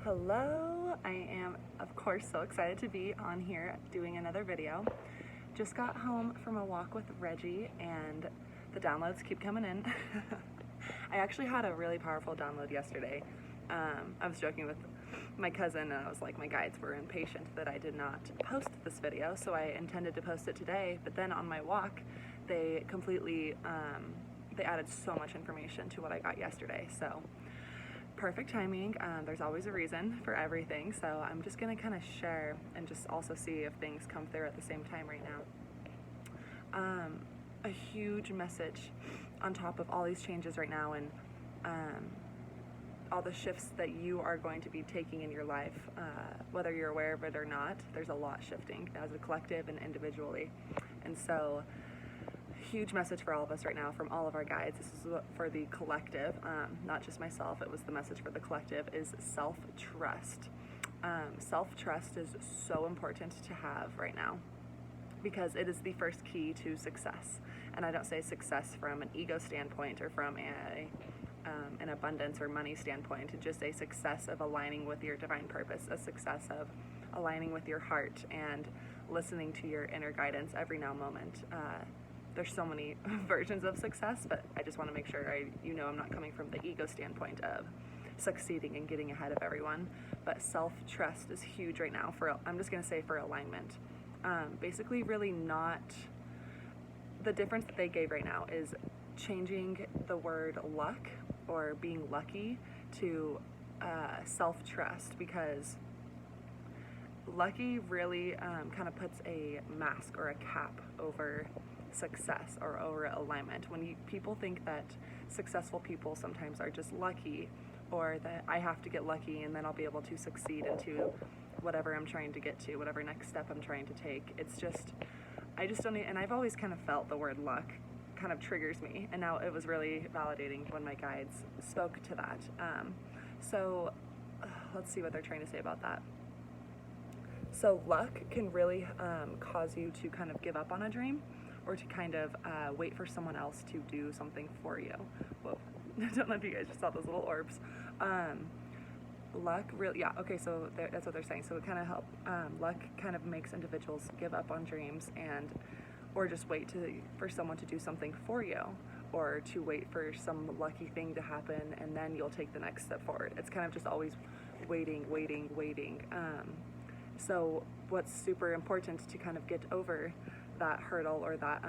Hello, I am of course so excited to be on here doing another video. Just got home from a walk with Reggie and the downloads keep coming in. I actually had a really powerful download yesterday. I was joking with my cousin and I was like, my guides were impatient that I did not post this video, so I intended to post it today, but then on my walk they completely they added so much information to what I got yesterday. So perfect timing. There's always a reason for everything, so I'm just gonna kind of share and just also see if things come through at the same time right now. A huge message on top of all these changes right now and all the shifts that you are going to be taking in your life, whether you're aware of it or not. There's a lot shifting as a collective and individually, and so huge message for all of us right now from all of our guides. This is for the collective, not just myself. It was the message for the collective is self-trust. Self-trust is so important to have right now because it is the first key to success. And I don't say success from an ego standpoint or from an abundance or money standpoint. Just a success of aligning with your divine purpose, a success of aligning with your heart and listening to your inner guidance every now moment. There's so many versions of success, but I just want to make sure I'm not coming from the ego standpoint of succeeding and getting ahead of everyone. But self-trust is huge right now I'm just going to say for alignment. Basically really not, the difference that they gave right now is changing the word luck or being lucky to self-trust, because lucky really kind of puts a mask or a cap over success or over alignment. When people think that successful people sometimes are just lucky, or that I have to get lucky and then I'll be able to succeed into whatever I'm trying to get to, whatever next step I'm trying to take. It's just, I just don't, and I've always kind of felt the word luck kind of triggers me, and now it was really validating when my guides spoke to that. So let's see what they're trying to say about that. So luck can really cause you to kind of give up on a dream, or to kind of wait for someone else to do something for you. Whoa, I don't know if you guys just saw those little orbs. Luck really, yeah, okay, so that's what they're saying. So it kind of luck kind of makes individuals give up on dreams or just wait for someone to do something for you, or to wait for some lucky thing to happen and then you'll take the next step forward. It's kind of just always waiting. So what's super important to kind of get over that hurdle or that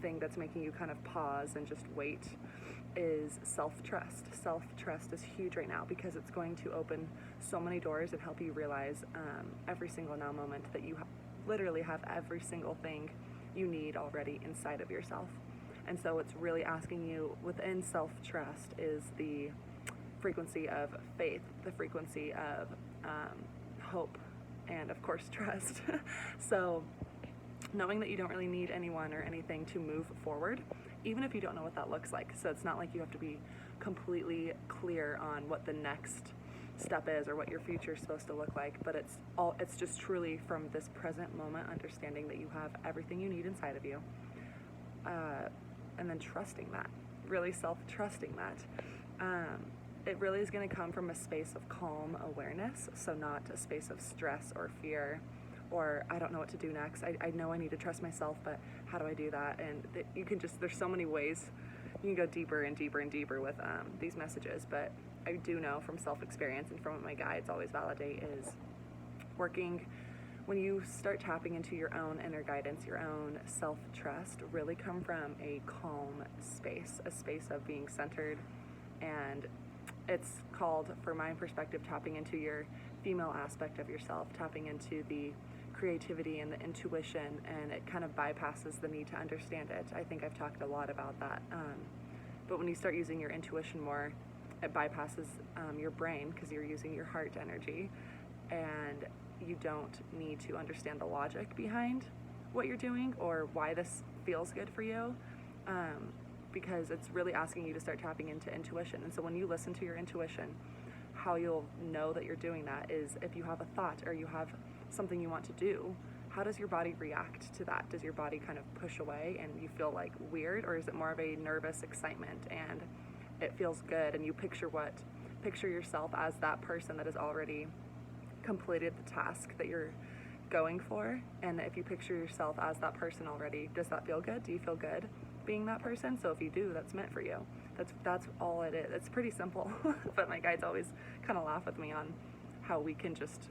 thing that's making you kind of pause and just wait is self-trust. Self-trust is huge right now because it's going to open so many doors and help you realize every single now moment that you literally have every single thing you need already inside of yourself. And so it's really asking you, within self-trust is the frequency of faith, the frequency of hope, and of course trust. So knowing that you don't really need anyone or anything to move forward, even if you don't know what that looks like. So it's not like you have to be completely clear on what the next step is or what your future is supposed to look like, but it's just truly from this present moment, understanding that you have everything you need inside of you, and then trusting that, really self-trusting that. It really is going to come from a space of calm awareness, so not a space of stress or fear, or I don't know what to do next. I know I need to trust myself, but how do I do that? And you can just, there's so many ways you can go deeper and deeper and deeper with these messages, but I do know from self-experience and from what my guides always validate is working, when you start tapping into your own inner guidance, your own self-trust, really come from a calm space, a space of being centered. And it's called, from my perspective, tapping into your female aspect of yourself, tapping into the creativity and the intuition, and it kind of bypasses the need to understand it. I think I've talked a lot about that. But when you start using your intuition more, it bypasses your brain because you're using your heart energy, and you don't need to understand the logic behind what you're doing or why this feels good for you, because it's really asking you to start tapping into intuition. And so when you listen to your intuition, how you'll know that you're doing that is if you have a thought or you have something you want to do, how does your body react to that? Does your body kind of push away and you feel like weird, or is it more of a nervous excitement and it feels good and you picture what picture yourself as that person that has already completed the task that you're going for. And if you picture yourself as that person already, does that feel good? Do you feel good being that person? So if you do, that's meant for you. That's all it is. It's pretty simple. But my guides always kind of laugh with me on how we can just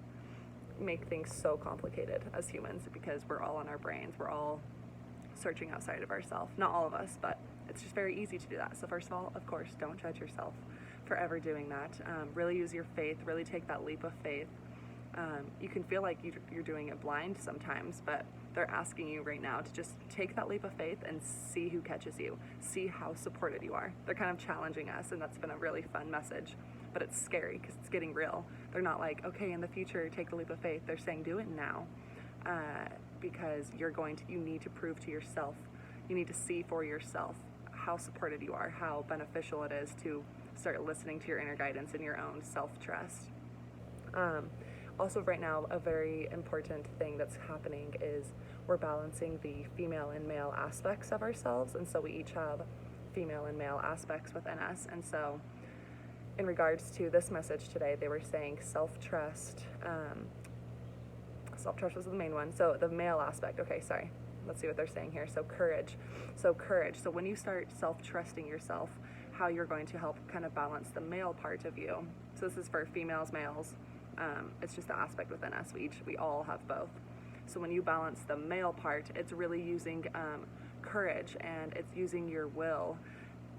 make things so complicated as humans, because we're all in our brains. We're all searching outside of ourselves. Not all of us, but it's just very easy to do that. So first of all, of course, don't judge yourself for ever doing that. Really use your faith. Really take that leap of faith. You can feel like you're doing it blind sometimes, but they're asking you right now to just take that leap of faith and see who catches you, see how supported you are. They're kind of challenging us, and that's been a really fun message, but it's scary because it's getting real. They're not like, okay, in the future, take the leap of faith. They're saying, do it now, because you need to prove to yourself, you need to see for yourself how supported you are, how beneficial it is to start listening to your inner guidance and your own self-trust. Also right now, a very important thing that's happening is we're balancing the female and male aspects of ourselves, and so we each have female and male aspects within us. And so in regards to this message today, they were saying self-trust. Self-trust was the main one. So the male aspect, okay, sorry. Let's see what they're saying here. So courage. So when you start self-trusting yourself, how you're going to help kind of balance the male part of you. So this is for females, males. It's just the aspect within us. We all have both. So when you balance the male part, it's really using courage, and it's using your will,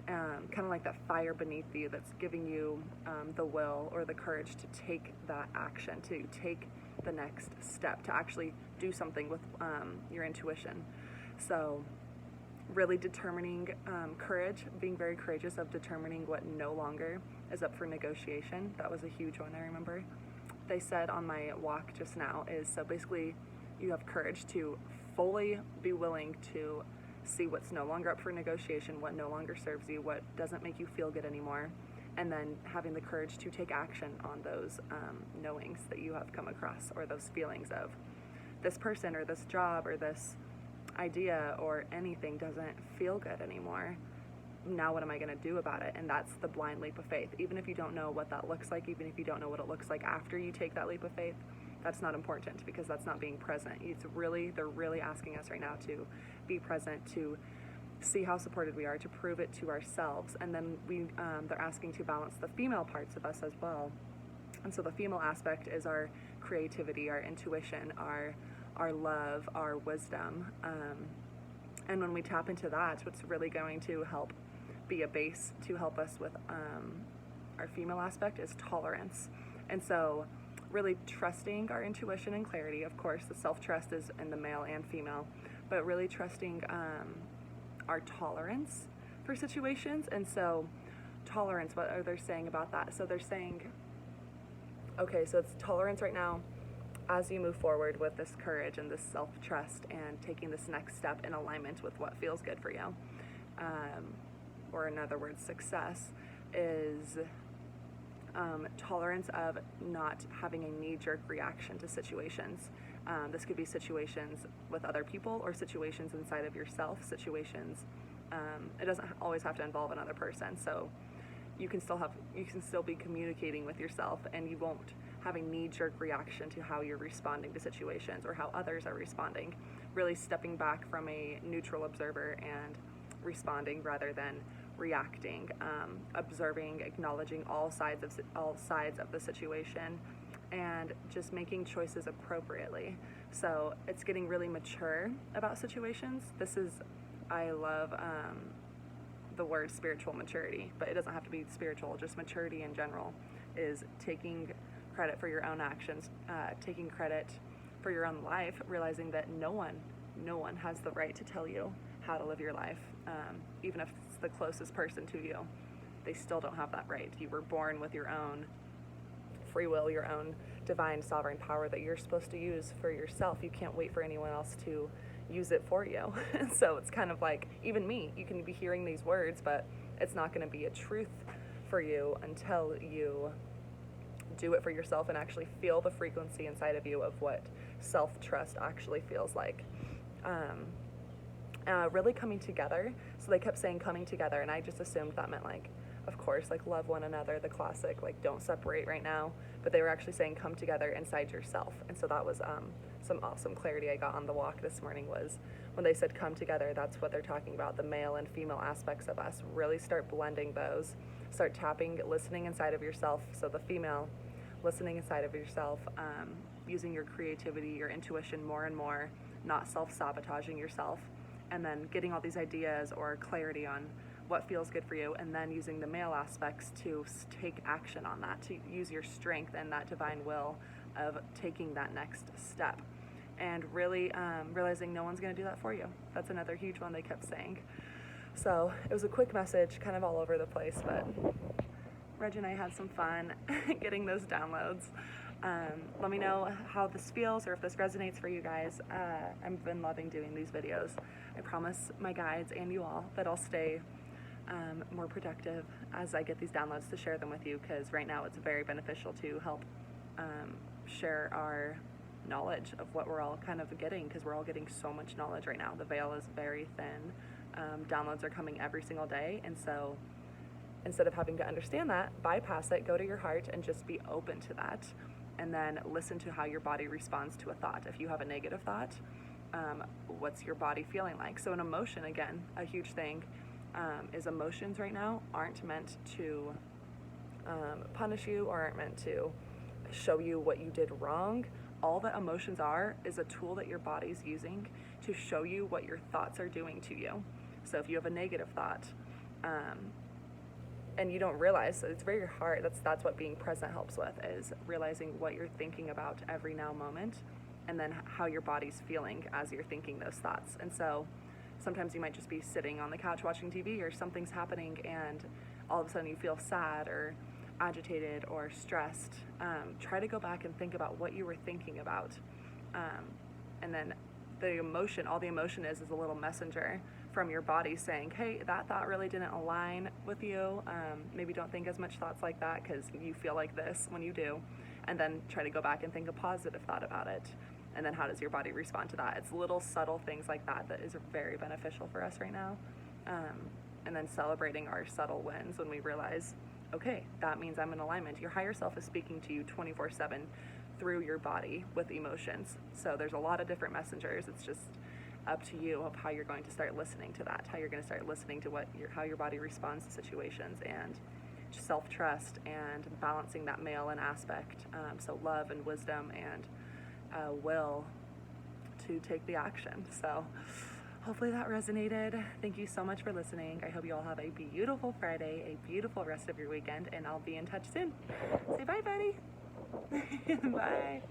kind of like that fire beneath you that's giving you the will or the courage to take that action, to take the next step, to actually do something with your intuition. So really determining courage, being very courageous of determining what no longer is up for negotiation. That was a huge one, I remember. They said on my walk just now is, so basically you have courage to fully be willing to see what's no longer up for negotiation, what no longer serves you, what doesn't make you feel good anymore, and then having the courage to take action on those knowings that you have come across, or those feelings of this person or this job or this idea or anything doesn't feel good anymore. Now what am I going to do about it? And that's the blind leap of faith. Even if you don't know what that looks like, even if you don't know what it looks like after you take that leap of faith, that's not important, because that's not being present. They're really asking us right now to be present, to see how supported we are, to prove it to ourselves. And then they're asking to balance the female parts of us as well. And so the female aspect is our creativity, our intuition, our love, our wisdom. And when we tap into that, what's really going to help be a base to help us with our female aspect is tolerance. And so really trusting our intuition and clarity. Of course, the self-trust is in the male and female, but really trusting our tolerance for situations. And so tolerance, what are they saying about that? So they're saying, okay, so it's tolerance right now as you move forward with this courage and this self-trust and taking this next step in alignment with what feels good for you. Or in other words, success is tolerance of not having a knee-jerk reaction to situations. This could be situations with other people or situations inside of yourself, situations. It doesn't always have to involve another person. So you can still be communicating with yourself, and you won't have a knee-jerk reaction to how you're responding to situations or how others are responding. Really stepping back from a neutral observer and responding rather than reacting, observing, acknowledging all sides of the situation, and just making choices appropriately. So it's getting really mature about situations. I love the word spiritual maturity, but it doesn't have to be spiritual. Just maturity in general is taking credit for your own actions, taking credit for your own life, realizing that no one has the right to tell you how to live your life, even if it's the closest person to you. They still don't have that right. You were born with your own free will, your own divine sovereign power that you're supposed to use for yourself. You can't wait for anyone else to use it for you. So it's kind of like, even me, you can be hearing these words, but it's not going to be a truth for you until you do it for yourself and actually feel the frequency inside of you of what self-trust actually feels like. Really coming together. So they kept saying coming together, and I just assumed that meant like of course, like love one another, the classic, like don't separate right now. But they were actually saying come together inside yourself. And so that was some awesome clarity I got on the walk this morning. Was when they said come together, that's what they're talking about, the male and female aspects of us. Really start blending those, start tapping, listening inside of yourself. So the female, listening inside of yourself, using your creativity, your intuition more and more, not self-sabotaging yourself, and then getting all these ideas or clarity on what feels good for you, and then using the male aspects to take action on that, to use your strength and that divine will of taking that next step. And really realizing no one's going to do that for you. That's another huge one they kept saying. So it was a quick message, kind of all over the place, but Reg and I had some fun getting those downloads. Let me know how this feels or if this resonates for you guys. I've been loving doing these videos. I promise my guides and you all that I'll stay more productive as I get these downloads to share them with you, because right now it's very beneficial to help share our knowledge of what we're all kind of getting, because we're all getting so much knowledge right now. The veil is very thin. Downloads are coming every single day, and so instead of having to understand that, bypass it, go to your heart and just be open to that, and then listen to how your body responds to a thought. If you have a negative thought, what's your body feeling like? So an emotion, again, a huge thing, is emotions right now aren't meant to punish you or aren't meant to show you what you did wrong. All that emotions are is a tool that your body's using to show you what your thoughts are doing to you. So if you have a negative thought, and you don't realize, it's very hard, that's what being present helps with, is realizing what you're thinking about every now moment, and then how your body's feeling as you're thinking those thoughts. And so sometimes you might just be sitting on the couch watching TV, or something's happening and all of a sudden you feel sad or agitated or stressed. Try to go back and think about what you were thinking about, and then the emotion, all the emotion is a little messenger from your body saying, hey, that thought really didn't align with you. Maybe don't think as much thoughts like that because you feel like this when you do. And then try to go back and think a positive thought about it. And then how does your body respond to that? It's little subtle things like that that is very beneficial for us right now. And then celebrating our subtle wins when we realize, okay, that means I'm in alignment. Your higher self is speaking to you 24/7 through your body with emotions. So there's a lot of different messengers. It's just up to you of how you're going to start listening to that, how you're going to start listening to how your body responds to situations, and self-trust and balancing that male and aspect. So love and wisdom and will to take the action. So hopefully that resonated. Thank you so much for listening. I hope you all have a beautiful Friday, a beautiful rest of your weekend, and I'll be in touch soon. Say bye, buddy. Bye.